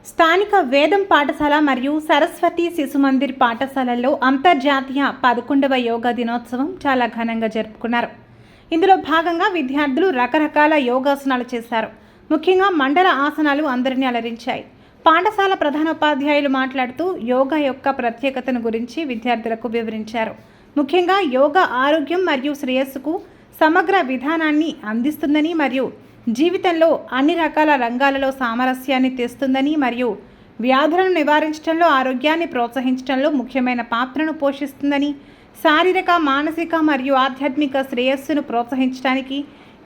స్థానిక వేదం పాఠశాల మరియు సరస్వతి శిశు మందిర్ పాఠశాలల్లో అంతర్జాతీయ 11వ యోగా దినోత్సవం చాలా ఘనంగా జరుపుకున్నారు. ఇందులో భాగంగా విద్యార్థులు రకరకాల యోగాసనాలు చేశారు. ముఖ్యంగా మండల ఆసనాలు అందరినీ అలరించాయి. పాఠశాల ప్రధానోపాధ్యాయులు మాట్లాడుతూ యోగా యొక్క ప్రత్యేకతను గురించి విద్యార్థులకు వివరించారు. ముఖ్యంగా యోగా ఆరోగ్యం మరియు శ్రేయస్సుకు సమగ్ర విధానాన్ని అందిస్తుందని మరియు జీవితంలో అన్ని రకాల రంగాలలో సామరస్యాన్ని తెస్తుందని మరియు వ్యాధులను నివారించడంలో ఆరోగ్యాన్ని ప్రోత్సహించడంలో ముఖ్యమైన పాత్రను పోషిస్తుందని, శారీరక మానసిక మరియు ఆధ్యాత్మిక శ్రేయస్సును ప్రోత్సహించడానికి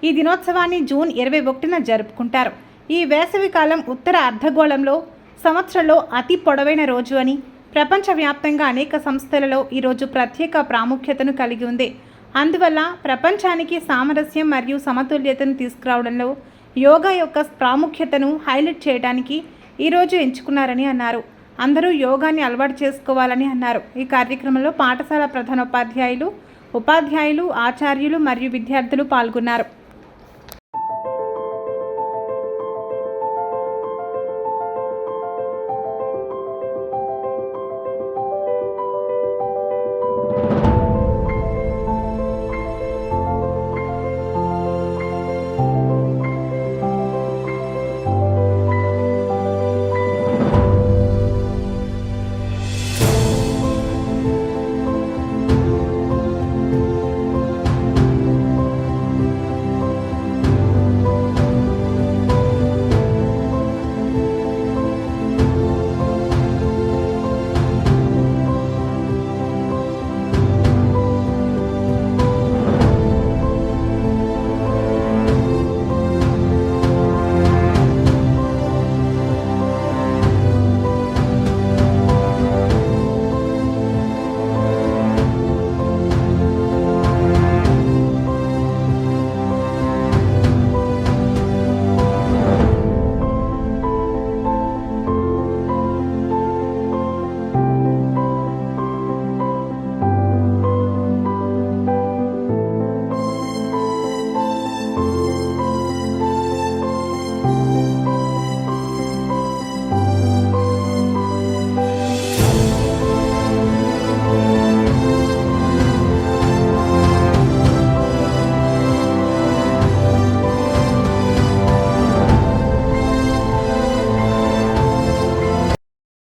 ఈ దినోత్సవాన్ని జూన్ 21న జరుపుకుంటారు. ఈ వేసవికాలం ఉత్తర అర్ధగోళంలో సంవత్సరంలో అతి పొడవైన రోజు అని, ప్రపంచవ్యాప్తంగా అనేక సంస్థలలో ఈరోజు ప్రత్యేక ప్రాముఖ్యతను కలిగి ఉంది. అందువల్ల ప్రపంచానికి సామరస్యం మరియు సమతుల్యతను తీసుకురావడంలో యోగా యొక్క ప్రాముఖ్యతను హైలైట్ చేయడానికి ఈరోజు ఎంచుకున్నారని అన్నారు. అందరూ యోగాని అలవాటు చేసుకోవాలని అన్నారు. ఈ కార్యక్రమంలో పాఠశాల ప్రధానోపాధ్యాయులు, ఉపాధ్యాయులు, ఆచార్యులు మరియు విద్యార్థులు పాల్గొన్నారు.